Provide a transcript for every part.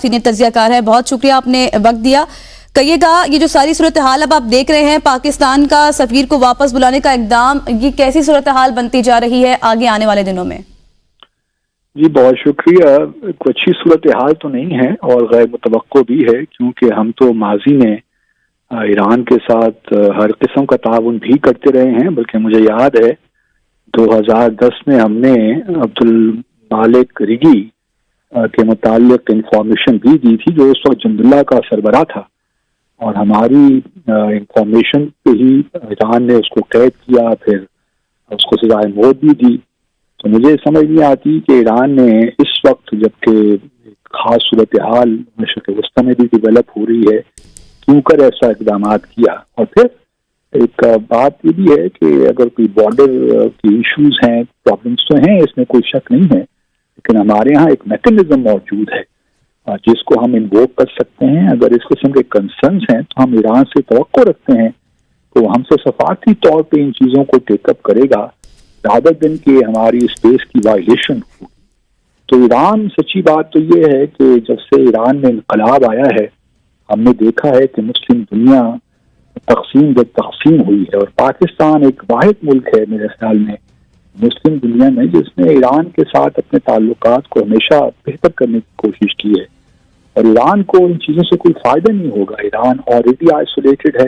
Senior تجزیہ کار ہے، بہت شکریہ آپ نے وقت دیا. کہیے گا یہ جو ساری صورتحال اب آپ دیکھ رہے ہیں، پاکستان کا سفیر کو واپس بلانے کا اقدام، یہ کیسی صورتحال بنتی جا رہی ہے آگے آنے والے دنوں میں؟ جی بہت شکریہ. کوئی اچھی صورتحال تو نہیں ہے اور غیر متوقع بھی ہے، کیونکہ ہم تو ماضی میں ایران کے ساتھ ہر قسم کا تعاون بھی کرتے رہے ہیں. بلکہ مجھے یاد ہے 2010 میں ہم نے عبدالمالک ریگی کے متعلق انفارمیشن بھی دی تھی، جو اس وقت جند اللہ کا سربراہ تھا، اور ہماری انفارمیشن پہ ہی ایران نے اس کو قید کیا، پھر اس کو سزائے موت بھی دی. تو مجھے سمجھ نہیں آتی کہ ایران نے اس وقت، جبکہ خاص صورتحال مشرق وسطی میں بھی ڈیولپ ہو رہی ہے، کیوں کر ایسا اقدامات کیا. اور پھر ایک بات یہ بھی ہے کہ اگر کوئی بارڈر کی ایشوز ہیں، پرابلمس تو ہیں، اس میں کوئی شک نہیں ہے، لیکن ہمارے ہاں ایک میکنزم موجود ہے جس کو ہم انووک کر سکتے ہیں. اگر اس قسم کے کنسرنز ہیں تو ہم ایران سے توقع رکھتے ہیں تو ہم سے سفارتی طور پہ ان چیزوں کو ٹیک اپ کرے گا، زیادہ دن کی ہماری اسپیس کی وائلیشن ہوگی. تو ایران، سچی بات تو یہ ہے کہ جب سے ایران میں انقلاب آیا ہے، ہم نے دیکھا ہے کہ مسلم دنیا تقسیم ہوئی ہے، اور پاکستان ایک واحد ملک ہے میرے خیال میں مسلم دنیا میں جس نے ایران کے ساتھ اپنے تعلقات کو ہمیشہ بہتر کرنے کی کوشش کی ہے. اور ایران کو ان چیزوں سے کوئی فائدہ نہیں ہوگا. ایران آلریڈی آئسولیٹڈ ہے،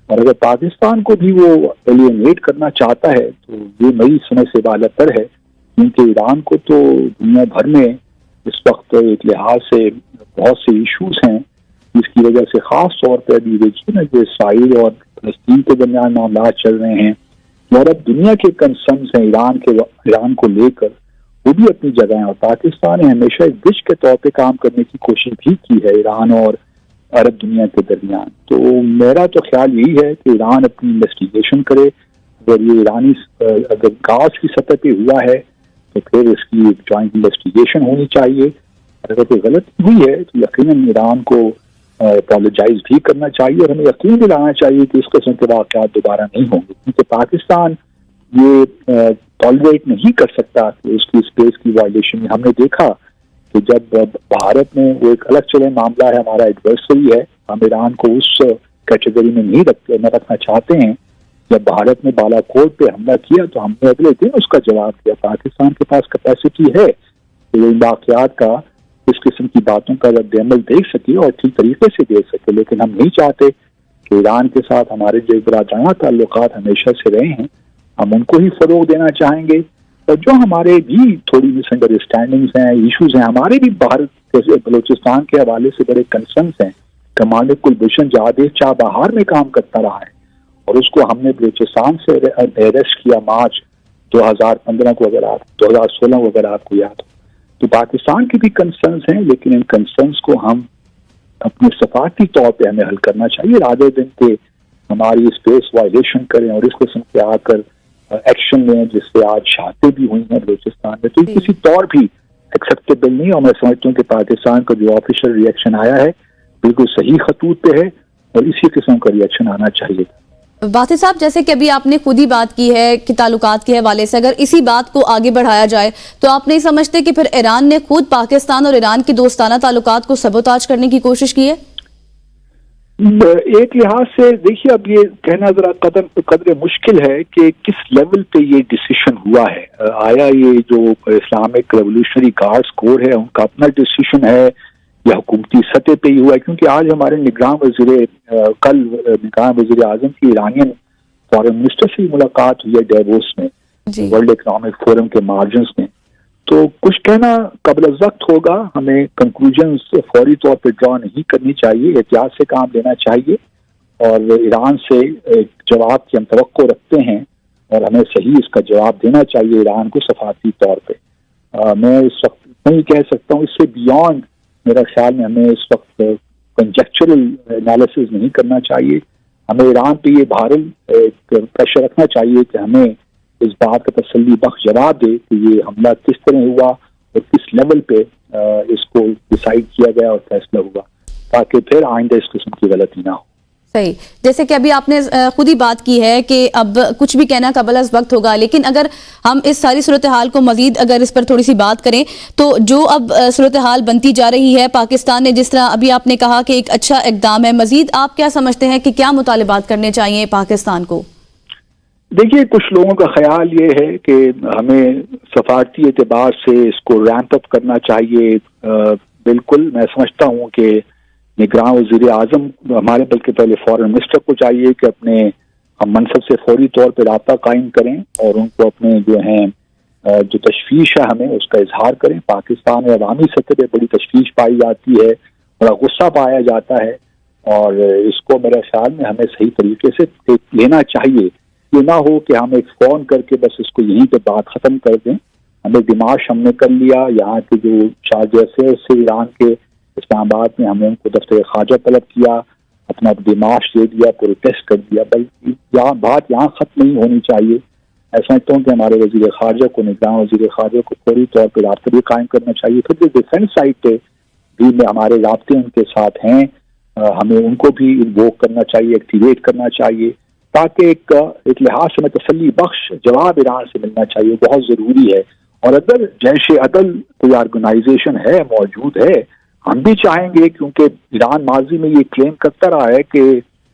اور اگر پاکستان کو بھی وہ ایلینیٹ کرنا چاہتا ہے تو یہ نئی سمجھ سے بالاتر پر ہے، کیونکہ ایران کو تو دنیا بھر میں اس وقت ایک لحاظ سے بہت سے ایشوز ہیں، جس کی وجہ سے خاص طور پہ ابھی دیکھیے نا جو اسرائیل اور فلسطین کے درمیان معاملات چل رہے ہیں، اور اب دنیا کے کنسرنز ہیں ایران کو لے کر، وہ بھی اپنی جگہ ہیں. اور پاکستان نے ہمیشہ ایک برج کے طور پہ کام کرنے کی کوشش بھی کی ہے ایران اور عرب دنیا کے درمیان. تو میرا تو خیال یہی ہے کہ ایران اپنی انویسٹیگیشن کرے. اگر یہ ایرانی اگر کاغذ کی سطح پہ ہوا ہے تو پھر اس کی ایک جوائنٹ انویسٹیگیشن ہونی چاہیے. اگر کوئی غلطی ہوئی ہے تو یقیناً ایران کو اپالوجائز بھی کرنا چاہیے، اور ہمیں یقین دلانا چاہیے کہ اس قسم کے واقعات دوبارہ نہیں ہوں گے، کیونکہ پاکستان یہ ٹالریٹ نہیں کر سکتا کہ اس کی اسپیس کی وائلیشن. ہم نے دیکھا کہ جب بھارت میں وہ ایک الگ چلے معاملہ ہے، ہمارا ایڈورسری ہے، ہم ایران کو اس کیٹیگری میں نہیں رکھنا چاہتے ہیں. جب بھارت نے بالا کوٹ پہ حملہ کیا تو ہم نے اگلے دن اس کا جواب دیا. پاکستان کے پاس کیپیسٹی ہے کہ وہ ان واقعات کا، اس قسم کی باتوں کا رد عمل دیکھ سکے اور ٹھیک طریقے سے دیکھ سکے. لیکن ہم نہیں چاہتے کہ ایران کے ساتھ ہمارے جو برادرانہ تعلقات ہمیشہ سے رہے ہیں، ہم ان کو ہی فروغ دینا چاہیں گے. اور جو ہمارے بھی تھوڑی مس انڈرسٹینڈنگز ہیں، ایشوز ہیں، ہمارے بھی بھارت جیسے بلوچستان کے حوالے سے بڑے کنسرنس ہیں. کمانڈر کلبھوشن جادیو چابہار میں کام کرتا رہا ہے، اور اس کو ہم نے بلوچستان سے اریسٹ کیا مارچ 2015 کو، اگر 2016 کو اگر آپ کو یاد ہو. تو پاکستان کی بھی کنسرنس ہیں، لیکن ان کنسرنس کو ہم اپنے سفارتی طور پہ ہمیں حل کرنا چاہیے، رادر دن کہ ہماری اسپیس وائلیشن کریں اور اس قسم کے آ کر ایکشن لیں، جس سے آج شہادتیں بھی ہوئی ہیں بلوچستان میں. تو یہ کسی طور بھی ایکسیپٹیبل نہیں، اور میں سمجھتا ہوں کہ پاکستان کا جو آفیشیل ریئیکشن آیا ہے بالکل صحیح خطوط پہ ہے، اور اسی قسم کا ریئیکشن آنا چاہیے. باطل صاحب، جیسے کہ ابھی آپ نے خود ہی بات کی ہے کہ تعلقات کے حوالے سے اگر اسی بات کو آگے بڑھایا جائے تو آپ نہیں سمجھتے کہ پھر ایران نے خود پاکستان اور ایران کی دوستانہ تعلقات کو سبوتاج کرنے کی کوشش کی ہے؟ ایک لحاظ سے دیکھیے، اب یہ کہنا ذرا قدر مشکل ہے کہ کس لیول پہ یہ ڈیسیشن ہوا ہے. آیا یہ جو اسلامک ریولوشنری گارڈز کور ہے ان کا اپنا ڈیسیشن ہے یا حکومتی سطح پہ ہی ہوا ہے؟ کیونکہ آج ہمارے کل نگراں وزیر اعظم کی ایرانین فارن منسٹر سے ملاقات ہوئی ہے ڈیووس میں، ورلڈ اکنامک فورم کے مارجنز میں. تو کچھ کہنا قبل از وقت ہوگا، ہمیں کنکلوژنز فوری طور پہ ڈرا نہیں کرنی چاہیے، احتیاط سے کام لینا چاہیے، اور ایران سے ایک جواب کی ہم توقع رکھتے ہیں اور ہمیں صحیح اس کا جواب دینا چاہیے ایران کو سفارتی طور پہ. میں اس وقت نہیں کہہ سکتا ہوں، اس سے بیونڈ میرا خیال میں ہمیں اس وقت کنجیکچرل انالیسز نہیں کرنا چاہیے. ہمیں ایران پہ یہ بھارل ایک پریشر رکھنا چاہیے کہ ہمیں اس بات کا تسلی بخش جواب دے کہ یہ حملہ کس طرح ہوا اور کس لیول پہ اس کو ڈیسائیڈ کیا گیا اور فیصلہ ہوا، تاکہ پھر آئندہ اس قسم کی غلطی نہ ہو. صحیح. جیسے کہ ابھی آپ نے خود ہی بات کی ہے کہ اب کچھ بھی کہنا قبل از وقت ہوگا، لیکن اگر ہم اس ساری صورتحال کو مزید اگر اس پر تھوڑی سی بات کریں تو جو اب صورتحال بنتی جا رہی ہے، پاکستان نے جس طرح ابھی آپ نے کہا کہ ایک اچھا اقدام ہے، مزید آپ کیا سمجھتے ہیں کہ کیا مطالبات کرنے چاہیے پاکستان کو؟ دیکھیے، کچھ لوگوں کا خیال یہ ہے کہ ہمیں سفارتی اعتبار سے اس کو ریمپ اپ کرنا چاہیے. بالکل میں سمجھتا ہوں کہ نگراں وزیر اعظم ہمارے بلکہ پہلے فارن منسٹر کو چاہیے کہ اپنے منصب سے فوری طور پہ رابطہ قائم کریں اور ان کو اپنے جو تشویش ہے ہمیں اس کا اظہار کریں. پاکستان میں عوامی سطح پہ بڑی تشویش پائی جاتی ہے، بڑا غصہ پایا جاتا ہے، اور اس کو میرے خیال میں ہمیں صحیح طریقے سے لینا چاہیے. یہ نہ ہو کہ ہم ایک فون کر کے بس اس کو یہیں پہ بات ختم کر دیں. ہمیں دماغ ہم نے کر لیا، یہاں کے جو شارجہ سے ایران کے اسلام آباد میں ہم نے ان کو دفتر خارجہ طلب کیا، اپنا دماغ دے دیا، پروٹیسٹ کر دیا، بلکہ یہاں ختم نہیں ہونی چاہیے. میں سمجھتا ہوں کہ ہمارے وزیر خارجہ کو، نگراں وزیر خارجہ کو فوری طور پہ رابطہ بھی قائم کرنا چاہیے. پھر جو ڈیفینس سائٹ پہ بھی ہمارے رابطے ان کے ساتھ ہیں، ہمیں ان کو بھی انووک کرنا چاہیے، ایکٹیویٹ کرنا چاہیے، تاکہ ایک لحاظ سے تسلی بخش جواب ایران سے ملنا چاہیے. بہت ضروری ہے. اور اگر جیش عدل کوئی آرگنائزیشن ہے، موجود ہے، ہم بھی چاہیں گے، کیونکہ ایران ماضی میں یہ کلیم کرتا رہا ہے کہ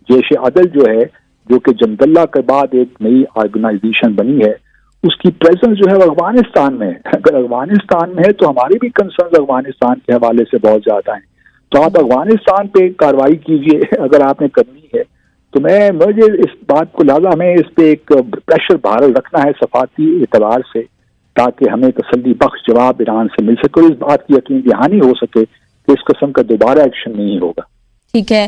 جیش عدل جو ہے، جو کہ جنگ اللہ کے بعد ایک نئی آرگنائزیشن بنی ہے، اس کی پریزنس جو ہے وہ افغانستان میں ہے. اگر افغانستان میں ہے تو ہماری بھی کنسرنز افغانستان کے حوالے سے بہت زیادہ ہیں. تو آپ افغانستان پہ کارروائی کیجئے اگر آپ نے کرنی ہے. تو مجھے اس بات کو لہٰذا ہمیں اس پہ ایک پریشر بحال رکھنا ہے سفارتی اعتبار سے، تاکہ ہمیں تسلی بخش جواب ایران سے مل سکے اور اس بات کی یقین دہانی ہو سکے کہ اس قسم کا دوبارہ ایکشن نہیں ہوگا. ٹھیک ہے.